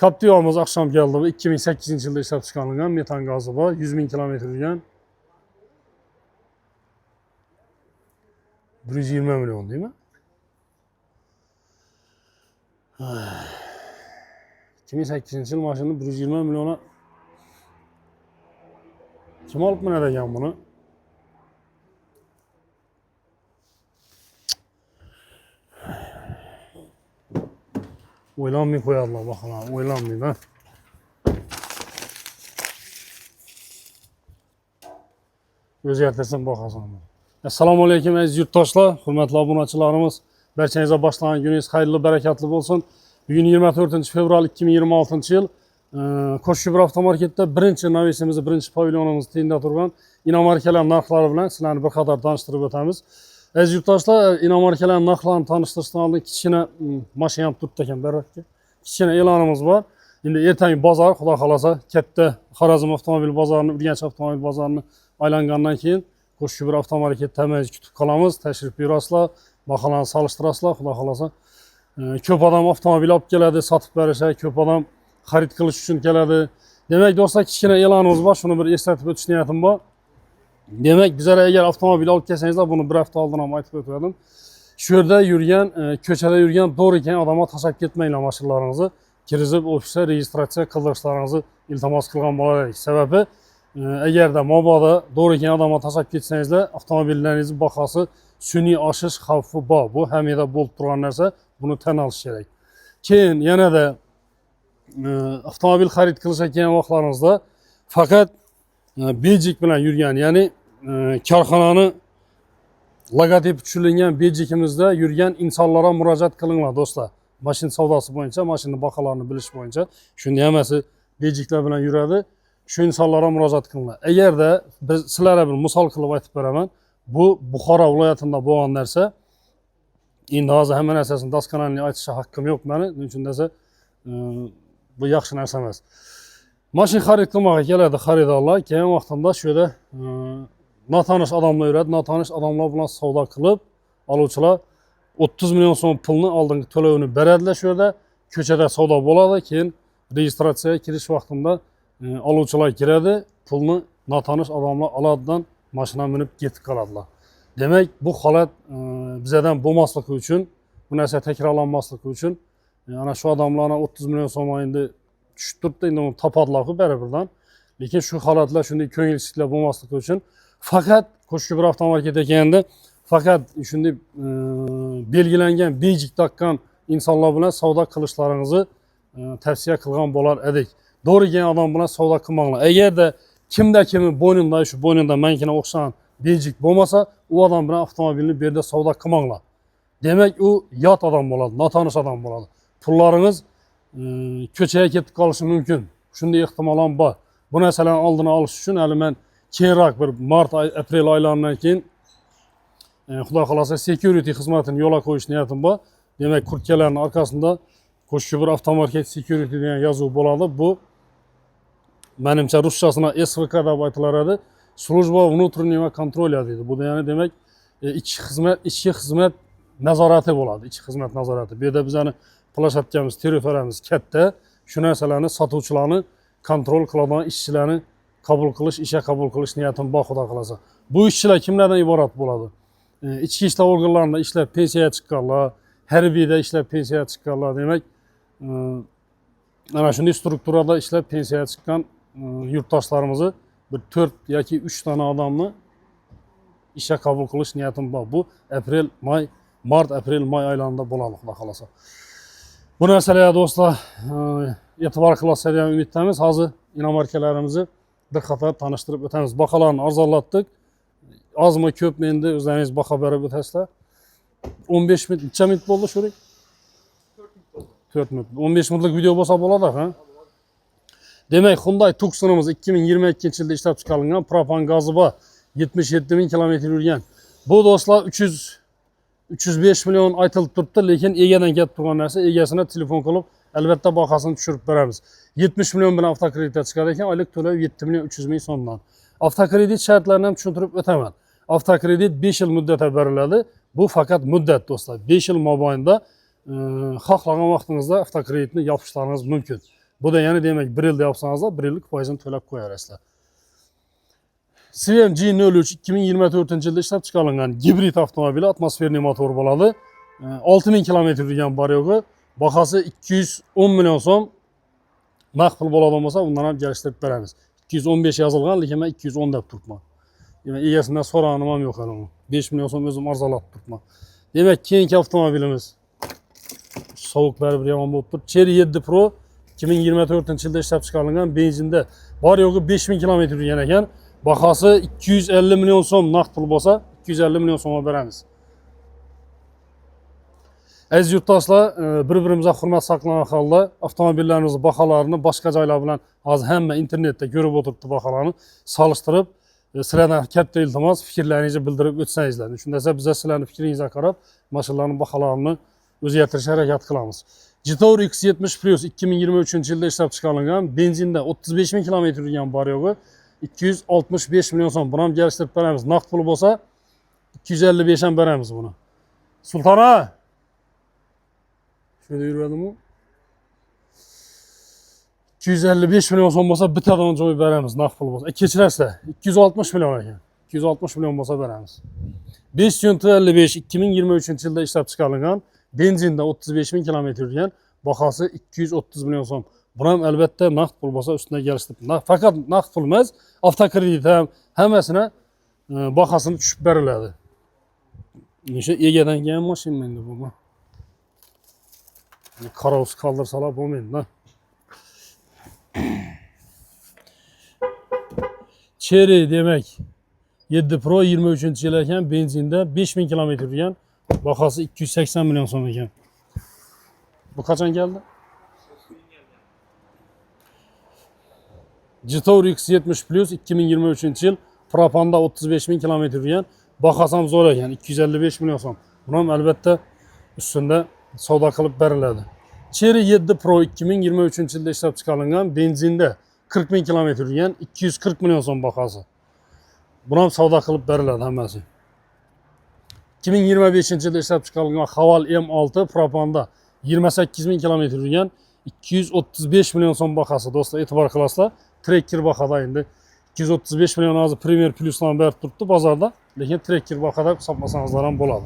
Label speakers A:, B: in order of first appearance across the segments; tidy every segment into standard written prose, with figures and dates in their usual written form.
A: Captiva'mız akşam geldi. 2008 yılda ishlab chiqarilgan metan gazi bor. 100 bin kilometr yurgan. 120 milyon değil mi? 2008 yıl maşını 120 milyona kim alıp mı ne degan bunu? O'ylanmay qo'yadilar bakalım, o'ylanmaydi. O'zgartirsin baqasan. Assalomu alaykum aziz yurtdoshlar, hurmatli obunachilarimiz. Barchangizga boshlagan kuningiz xayrli, barakatli bo'lsin. Bugun 24 fevral 2026 yil Qo'shibir avtomarketda birinchi navisimizni, birinchi pavilyonimizni tenda turgan inomarkalar narxlari bilan sizlarni bir qator tanishtirib o'tamiz. Aziz yurtdoshlar, inomarkalar narxlarini tanishtirishdan oldin kichkina mashina ham turibdi ekan barakka. Kichkina e'lonimiz bor. Endi ertangi bozor, xudo xolasa, katta Xorazm avtomobil bozorini, Urganch avtomobil bozorini aylangandan keyin Qo'shibir avtomarket tamayz kutib qolamiz. Tashrif buyurasizlar, baholarni solishtirasizlar, xudo xolasa. Ko'p odam avtomobil olib keladi, sotib berishadi, ko'p odam xarid qilish uchun keladi. Demak, do'stlar, kichkina e'lonimiz bor, shuni bir eslatib o'tish niyatim bor. Demak, bizlar agar avtomobil olib kelsangizlar, buni bir hafta oldin ham aytib o'tgandim. Shu yerda yurgan, ko'chada yurgan to'g'ri ekan odamlar tashlab ketmanglar mashinalaringizni. Kirgizib ofisga registratsiya qildirishlaringizni iltimos qilgan bo'lar edik. Sababi agarda mabodo to'g'ri ekan odamlar tashlab ketsangizlar, avtomobillaringizni bahosi sun'iy oshish xavfi bor. Bu hamida bo'lib turgan narsa, buni tan olish kerak. Keyin yanada avtomobil xarid qilayotgan vaqtlaringizda faqat bejik bilan yurgan, ya'ni korxonani logotipi tushirilgan bejikimizda yurgan insonlarga murojaat qilinglar do'stlar. Mashina savdosi bo'yicha, mashina baholarini bilish bo'yicha, shunda hammasi bejiklar bilan yuradi. Shu insonlarga murojaat qilinglar. Agarda biz sizlarga bir misol qilib aytib beraman, bu Buxoro viloyatida bo'lgan narsa. Endi hozir hamma narsasini daskanalni aytishga haqqim yo'q meni, shuning uchun desa bu yaxshi narsa emas. Mashina xarid qilmoqqa keladi xaridorlar, keyin vaqtida shu yerda notanish odamlar yuradi, notanish odamlar bilan savdo qilib, oluvchilar 30 milyon so'm pulni oldingi to'lovini beradilar shu yerda, ko'chada savdo bo'ladi, keyin registratsiyaga kirish vaqtida oluvchilar kiradi, pulni notanish odamlar oladidan mashina minib ketib qoladilar. Demak, bu holat bizdan bo'lmasligi uchun, bu narsa takrorlanmasligi uchun ana shu odamlarga 30 milyon so'm endi tushib turibdi, endi uni topadilar baribirdan. Lekin shu holatlar shunday ko'ngilsizliklar bo'lmasligi uchun faqat Qo'shibir avtomarket ekanda faqat shunday belgilangan bejik taqqan insonlar bilan savdo qilishlaringizni tavsiya qilgan bo'lar edik. To'g'rigan odam bilan savdo qilmanglar. Agarda kimda kimi bo'ynida, shu bo'ynida mankina o'xshagan bejik bo'lmasa, u odam bilan avtomobilni bu yerda savdo qilmanglar. Demak, u yot odam bo'ladi, notanish odam bo'ladi. Pullaringiz ko'chaga ketib qolishi mumkin. Shunday ehtimol ham bor. Bu narsalarni oldini olish uchun hali men keyinroq bir mart aprel oylaridan keyin xudo xolasa security xizmatini yo'lga qo'yish niyatim bor. Demak, kurtkalarning orqasida Qo'shibir avtomarket security degan yozuv bo'ladi. Bu menimcha ruschasini SVK deb aytiladi. Служба внутреннего контроля deydi. Bu da ya'ni demak ichki xizmat nazorati bo'ladi. Ichki xizmat nazorati. Bu yerda bizani plashatgamiz, territoriyamiz katta. Shu narsalarni sotuvchilarni kontrol qiladigan ishchilarni qabul qilish, ishga qabul qilish niyatim bor, xudo xolasa. Bu ishchilar kimlardan iborat bo'ladi? Ichki ishlar organlarida ishlab pensiyaga chiqqanlar, harbiyda ishlab pensiyaga chiqqanlar, demak, ana shunday strukturada ishlab pensiyaga chiqqan yurtdoshlarimizni bir 4 yoki 3 dona odamni ishga qabul qilish niyatim bor. Bu aprel, may, mart, aprel, may oylarida bo'ladi, xudo xolasa. Bu narsalarga do'stlar e'tibor qilasizlar degan umiddamiz. Hozir inomarkalarimizni bir qator tanishtirib o'tamiz. Baholarni arzonlatdik. Ozmi ko'pmi endi o'zlaringiz baho berib o'tasizlar. 15 minut, necha minut bo'ldi shurik? 4 minut. 15 minutlik video bo'lsa bo'ladi, ha? Demak, Hyundai Tucson'imiz 2022 yilda ishlab chiqarilgan, propan gazi bor, 77 bin kilometr yurgan. Bu do'stlar 305 milyon aytilib turibdi, lekin egadan kelib turgan narsa, egasini telefon qilib albatta bahosini tushirib beramiz. 70 milyon bilan avtokreditga chiqar ekan, oylik to'lov 7 milyon 300 ming so'mdan. Avtokredit shartlarini ham tushuntirib o'taman. Avtokredit 5 yil muddatga beriladi. Bu faqat muddat do'stlar. 5 yil mobaynida xohlagan vaqtingizda avtokreditni yopishlaringiz mumkin. Bu da yani demek 1 yılda yapsanızlar 1 yıllık faizini to'lab qo'yasizlar. CMG 03 2024 yılda ishlab chiqarilgan gibrid avtomobili, atmosferli motor bo'ladi. 6000 km yurgan bor yo'g'i, bahasi 210 million so'm. Naqd pul bo'ladigan bo'lsa, undan ham kelishtirib beramiz. 215 yozilgan, lekin men 210 deb turibman. Demak, egasidan so'rag'anim ham yo'q hali. 5 million so'm o'zim arzonlatib turibman. Demak, keyingi avtomobilimiz sovuq baribir yomon bo'lib turibdi. Chery 7 Pro 2024 yilda ishlab chiqarilgan, benzinda bor yo'g'i 5000 km yurgan ekan. Bahası 250 milyon so'm naqd pul bo'lsa, 250 milyon so'mga beramiz. Aziz yurtdoshlar, bir-birimizga hurmat saqlagan holda avtomobillarimizni baholarini boshqa joylar bilan hozir hamma internetda ko'rib o'tiribdi baholarni solishtirib, sizlardan katta iltimos fikrlaringizni bildirib o'tsangizlar. Shunda esa biz sizlarning fikringizga qarab mashinalarning baholarini o'zgartirishga harakat qilamiz. Jetour X70 Plus 2023 yilda ishlab chiqarilgan, benzinda 35 ming km yurgan bor yo'g'i 265 milyon so'm. Buni ham kelishtirib beramiz. Naqd puli bo'lsa 255 ham beramiz buni. Sultona. Şöyle yürüyelim mi? 255 milyon so'm bo'lsa bittadan joy beramiz, naqd pul bo'lsa. Kechirasizlar, 260 milyon ekan. 260 milyon bo'lsa beramiz. 555 2023 yilda ishlab chiqarilgan, benzinda 35 ming km yurgan, bahasi 230 milyon so'm. Buni ham albatta naqd pul bo'lsa ustiga kelishtirib. Faqat naqd pul emas, avtokredit ham hammasini bahasini tushib beriladi. O'sha egadan kelgan mashina menda bu. Karavuz kaldırsalar bo'lmaydi. Chery demek 7 Pro 23 yil ekan, benzinda 5000 km yurgan, bahası 280 milyon so'm ekan. Bu qachon keldi? Jetour X70 Plus 2023 yil, propanda 35 ming km yurgan, bahası ham zo'r ekan, 255 milyon so'm. Buni ham albatta ustida savdo qilib beriladi. Chery 7 Pro 2023 yilda ishlab chiqarilgan, benzinda 40 ming km yurgan, 240 milyon so'm bahası. Buni ham savdo qilib beriladi hammasi. 2025 yilda ishlab chiqarilgan Haval M6 propanda 28 ming km yurgan, 235 milyon so'm bahası. Do'stlar, e'tibor qilasizlar. Tracker bahada endi 235 milyon hozir Premier Plus'dan berib turibdi bozorda, lekin Tracker bahada hisoblasangizlar ham bo'ladi.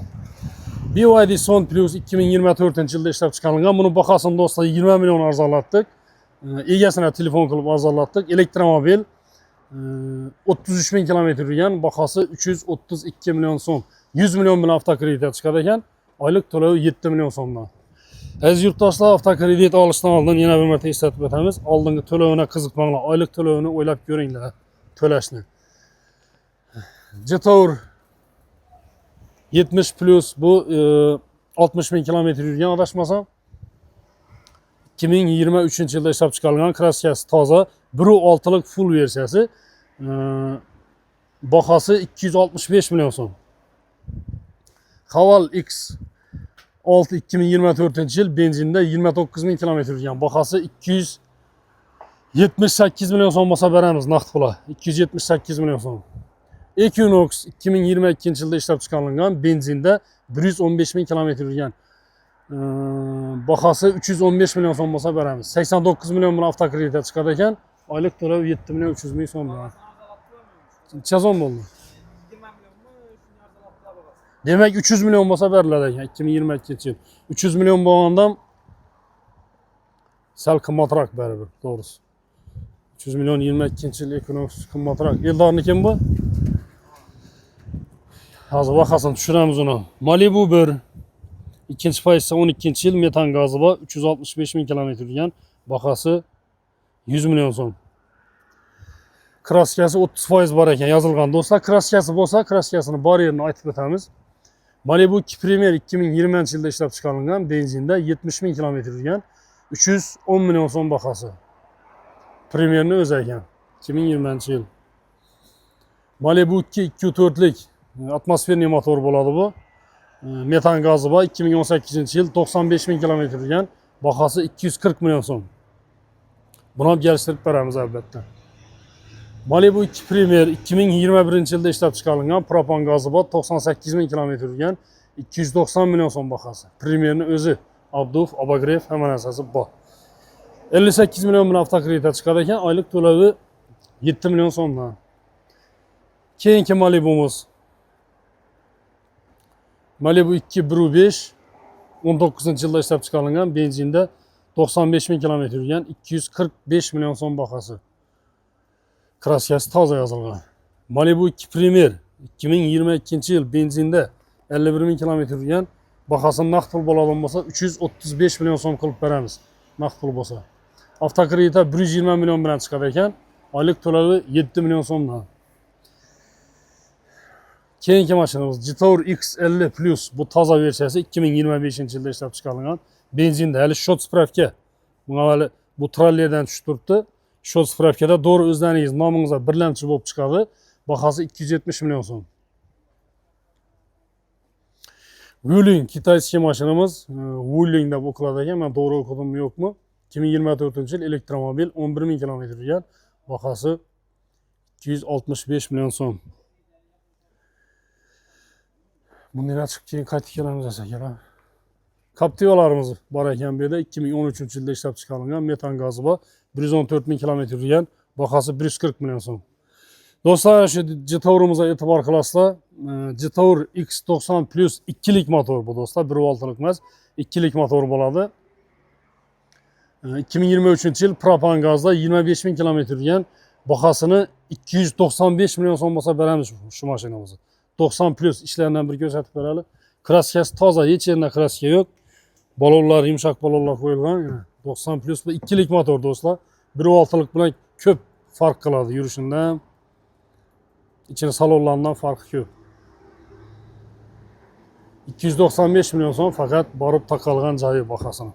A: BYD Son Plus 2024 yilda ishlab chiqarilgan. Buni bahasini do'stlar 20 milyon arzonlatdik. Egasini telefon qilib arzonlatdik. Elektromobil 33 ming km yurgan, bahasi 332 milyon so'm. 100 milyon bilan avtokredit chiqadi ekan. Oylik to'lovi 7 milyon so'mdan. Aziz yurtdoshlar, avtokredit olishdan oldin yana bir marta eslatib o'tamiz. Oldingi to'lovini qiziqmanglar, oylik to'lovini o'ylab ko'ringlar to'lashni. Jetour 70 Plus bu 60 ming km yurgan, adashmasam. 2023 yilda ishlab chiqarilgan, kraskasi toza, 1.6lik full versiyasi. Bahası 265 milyon so'm. Haval X6 2024 yil, benzinda 29 ming km yurgan, bahası 278 milyon so'm bo'lsa beramiz naqd pula. 278 milyon so'm. Equinox 2022 yilda ishlab chiqarilgan, benzinda 115 ming km yurgan, bahası 315 milyon so'm bo'lsa beramiz. 89 milyon bilan avtokredit chiqadi ekan, oylik to'lov 7 milyon 300 ming so'm bo'ladi. Necha so'm bo'ldi? Demek 300 milyon bo'lsa beriladi ekan 2022 yil. 300 milyon bo'lgandan sal qimmatroq baribir, to'g'risi. 300 milyon 22 yil Equinox qimmatroq. Eldornikin bu? Hozir bahasini tushiramiz uni. Malibu 1 ikkinchi paytda 12 yil, metan gazi bor, 365 ming km yurgan, bahası 100 milyon so'm. Kraskasi 30% bor ekan yozilgan do'stlar. Kraskasi bo'lsa, kraskasini bor yerini aytib o'tamiz. Malibu 2 Premier 2020 yilda ishlab chiqarilgan, benzinda 70 ming km yurgan, 310 milyon so'm bahası. Premierni o'zi ekan, 2020 yil. Malibu 2.4lik atmosferli motor bo'ladi bu. Metan gazi bor, 2018 yil, 95 ming km yurgan, bahası 240 milyon so'm. Buni ham kelishtirib beramiz albatta. Malibu 2 Premier 2021 yilda ishlab chiqarilgan, propan gazi bor, 98 ming km yurgan, 290 milyon so'm bahası. Premierni o'zi, Abduf, Abagrev hamma narsasi bor. 58 milyon bilan avtokreditga chiqar ekan, oylik to'lovi 7 milyon so'mdan. Keyingi Malibu'miz. Malibu 2.5 19-yilda ishlab chiqarilgan, benzinda 95 ming kilometr yurgan, 245 milyon so'm bahasi. Kraskasi toza yozilgan. Malibu 2 Premier 2022-yil benzinda 51 ming kilometr yurgan, bahasini naqd pul bo'ladigan bo'lsa 335 milyon so'm qilib beramiz. Naqd pul bo'lsa. Avtokreditda 120 milyon bilan chiqar ekan, oylik to'lovi 7 milyon so'mdan. Keyingi mashinamiz Jetour X50 Plus. Bu toza versiyasi 2025-yilda ishlab chiqarilgan. Benzinda hali shot spravka. Bunga bu trallerdan tushib turibdi. Shot spravkada doğru o'zlaringiz nomingizga birlamchi bo'lib chiqadi. Bahasi 270 milyon so'm. Wuling kitayskiy mashinamiz. Wuling deb o'qiladi ekan. Men to'g'ri o'qidimmi yo'qmi? 2024-yil elektromobil 11 ming kilometr yurgan. Bahasi 265 milyon so'm. Bundan chiqib keyin qaytib kelamiz akalar. Captiva'larimiz bor ekan bu yerda 2013-yilda ishlab chiqarilgan metan gazi bor. 114 ming kilometr yurgan, bahasi 140 milyon so'm. Do'stlar, shu Jetour'imizga e'tibor qilasizlar. Jetour X90 Plus 2lik motor bu do'stlar, 1.6lik emas, 2lik motor bo'ladi. 2023-yil propan gazda 25 ming kilometr yurgan, bahasini 295 milyon so'm bo'lsa beramiz shu mashinamizni. 90 plus ishlaridan bir ko'rsatib beradi. Kraskasi toza, hech yerda kraska yo'q. Balonlar, yumshoq balonlar qo'yilgan. 90 plus bu 2lik motor do'stlar. 1.6lik bilan ko'p farq qiladi yurishidan. İçini salonlardan farqi ko'p. 295 milyon so'm faqat borib taqalgan joyi bahasini.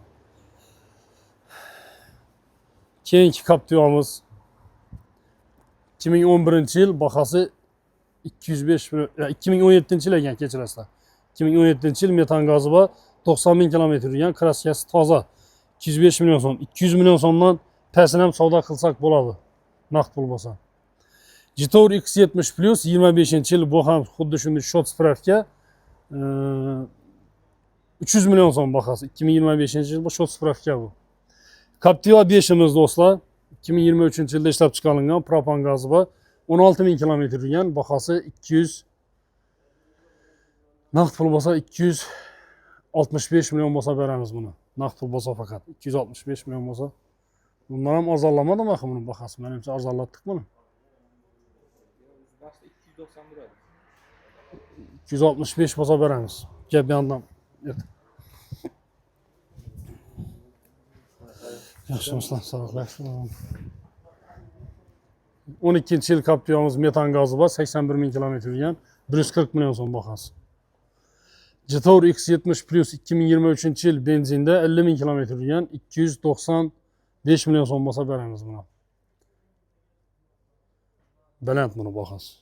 A: Keyingi Captiva'miz 2011-yil bahasi 205 milyon, 2017-yil ekan, kechirasizlar. 2017-yil metan gazi bor, 90 ming kilometr yurgan, kraskasi toza. 205 milyon so'm. 200 milyon so'mdan pasini ham savdo qilsak bo'ladi. Naqd pul bo'lsa. Jetour X70 Plus 25-yil bu ham xuddi shunday shot spravka. 300 milyon so'm bahasi. 2025-yil bu shot spravka bu. Captiva 5'imiz do'stlar. 2023-yilda ishlab chiqarilgan, propan gazi bor. 16 ming kilometr yurgan, bahasi 200 naqd pul bo'lsa 265 milyon bo'lsa beramiz buni. Naqd pul bo'lsa faqat 265 milyon bo'lsa. Bundan ham arzonlamadimi axir buni bahasi? Menimcha arzonlatdik buni. 265 bo'lsa beramiz. Gap yandan. Yaxshimisiz, sog'lik. 12-yil Captiva'miz metan gazi bor, 81 ming kilometr yurgan, 140 milyon so'm bahasi. Jetour X70 Plus 2023-yil benzinda 50 ming kilometr yurgan, 295 milyon so'm bo'lsa beramiz buni. Baland buni bahasi.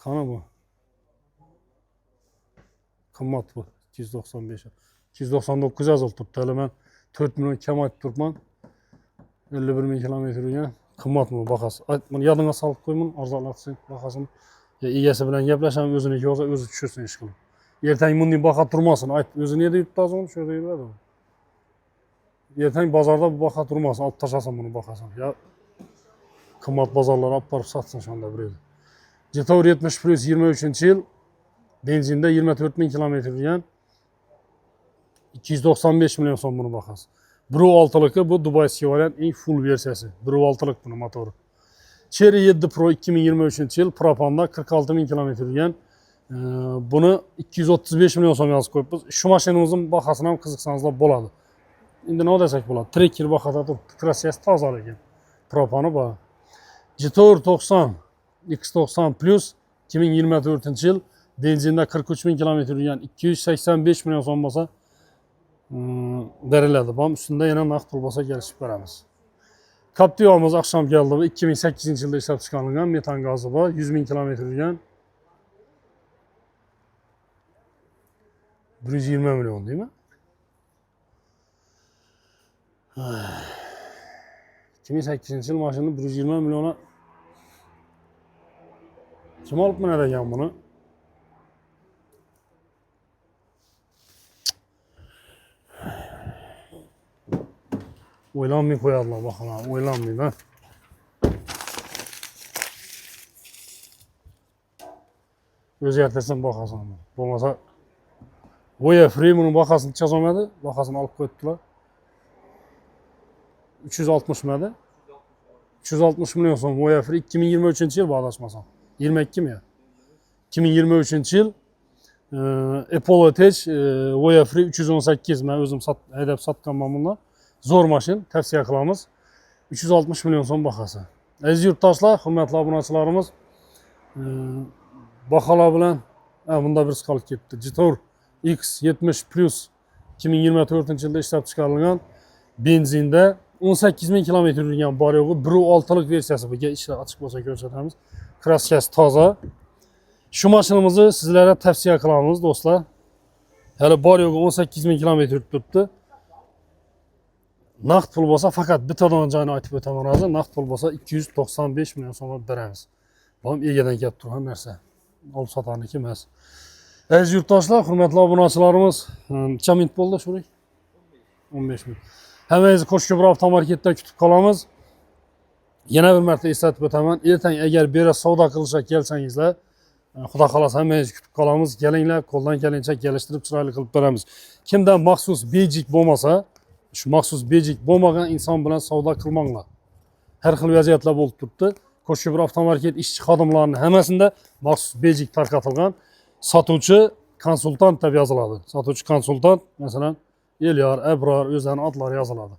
A: Qani bu? Qimmat bu. 295. 299 yozilib turibdi. Hali men 4 milyon kam aytib turibman. 51 ming kilometr yurgan. Qimmat bu bahasi. Buni yodingga solib qo'ymin, arzonlatsang bahasini. Egasi bilan gaplasham, o'ziniki bo'lsa o'zi tushirsin ish qilib. Ertang bunday baho turmasin. Ayt, o'zi neda yuribdi hozir, shu yerda yuradi. Ertang bozorda bu baho turmasin, olib tashlasin buni bahosini. Ya qimmat bozorlar olib borib sotsin shunda bir yerda. Jetour 70 Plus 23-yil benzinda 24 ming kilometr yurgan, 295 milyon so'm buni bahasi. 1.6'lik bu Dubayskiy variant eng full versiyasi. 1.6'lik buni motori. Cherry 7 Pro 2023-yil propanda 46 ming kilometr yurgan. Buni 235 milyon so'm yozib qo'yibmiz. Shu mashinamizning bahosini ham qiziqsangizlar bo'ladi. Endi nima desak bo'ladi? Trekker bahosida turibdi. Kraskasi toza ekan. Propani bor. Jetour 90 X90 Plus 2024-yil benzinda 43 ming kilometr yurgan, 285 milyon so'm bo'lsa beriladi. Bu ustida yana naqd pul bo'lsa kelishib beramiz. Captiva'miz oqshom keldi. 2008-yilda ishlab chiqarilgan, metan gazi bor, 100 ming kilometr yurgan. 120 milyon değil mi? 2008-yil mashinani 120 milyona kim olib minadigan buni? O'ylanmay qo'yadilar, baholar, o'ylanmaydi. O'zgartirsin bahosini. Bo'lmasa Voya Free bunun bahosini chizolmadi, bahosini olib qo'yibdilar. 360 mıydı? 360 milyon so'm Voya Free 2023-yil bağdaşmasam. 22 mi? 2023-yil Apollo Tech Voya Free 318 men o'zim haydab satganman bundan. Zo'r mashin, tavsiya qilamiz. 360 milyon so'm bahosi. Aziz yurtdoshlar, hurmatli obunachilarimiz, baholar bilan bunda bir qolib ketdi. Jitor X70 Plus 2024-yilda ishlab chiqarilgan benzinda 18.000 kilometr yurgan bor yo'g'i 1.6lik versiyasi. Bunga ishlar ochiq bo'lsa ko'rsatamiz. Kraskasi toza. Shu mashinamizni sizlarga tavsiya qilamiz do'stlar. Hali bor yo'g'i 18.000 kilometr yurib turibdi. Naqd pul bo'lsa faqat bittadan joyini aytib o'taman hozir. Naqd pul bo'lsa 295 million so'm beramiz. Bu ham egadan kelib turgan narsa. Olib sotarniki emas. Aziz yurtdoshlar, hurmatli obunachilarimiz, necha minut bo'ldi shuning? 15 minut. Hammangizni Qo'shko'pir avtomarketda kutib qolamiz. Yana bir marta eslatib o'taman, ertaga agar bera savdo qilishga kelsangizlar, xudo xolasa hammangizni kutib qolamiz. Kelinglar, qo'ldan kelgancha kelishtirib chiroyli qilib beramiz. Kimdan maxsus bejik bo'lmasa, shu maxsus bejik bo'lmagan inson bilan savdo qilmanglar. Har xil vaziyatlar bo'lib turibdi. Qo'shko'pir avtomarket ishchi xodimlarining hammasida maxsus bejik tarqatilgan. Sotuvchi konsultant deb yoziladi. Sotuvchi konsultant, masalan, Elyar, Ebrar, o'zlarining otlari yoziladi.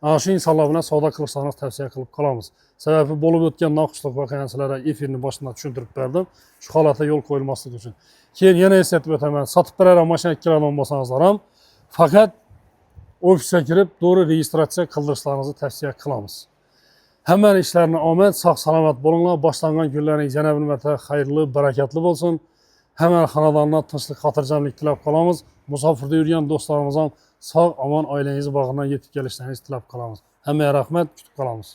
A: Ana shu insonlar bilan savdo qilishlaringizni tavsiya qilib qolamiz. Sababi bo'lib o'tgan noxushlik voqeani sizlarga efirning boshida tushuntirib berdim. Shu holatga yo'l qo'yilmasligi uchun. Keyin yana eslatib o'taman, sotib beradigan mashina keladigan bo'lsangizlar ham faqat ofisga kirib, to'g'ri registratsiya qildirishlaringizni tavsiya qilamiz. Hamma ishlarni omad, sog' salomat bo'linglar. Boshlangan kunlaringiz yana bir marta xayrli, barakatli bo'lsin. Hamma xonadonlar tinchlik, xotirjamlik tilab qolamiz. Musofirda yurgan do'stlarimiz ham sog', omon oilangiz bag'ridan yetib kelishlaringizni tilab qolamiz. Hammaga rahmat, kutib qolamiz.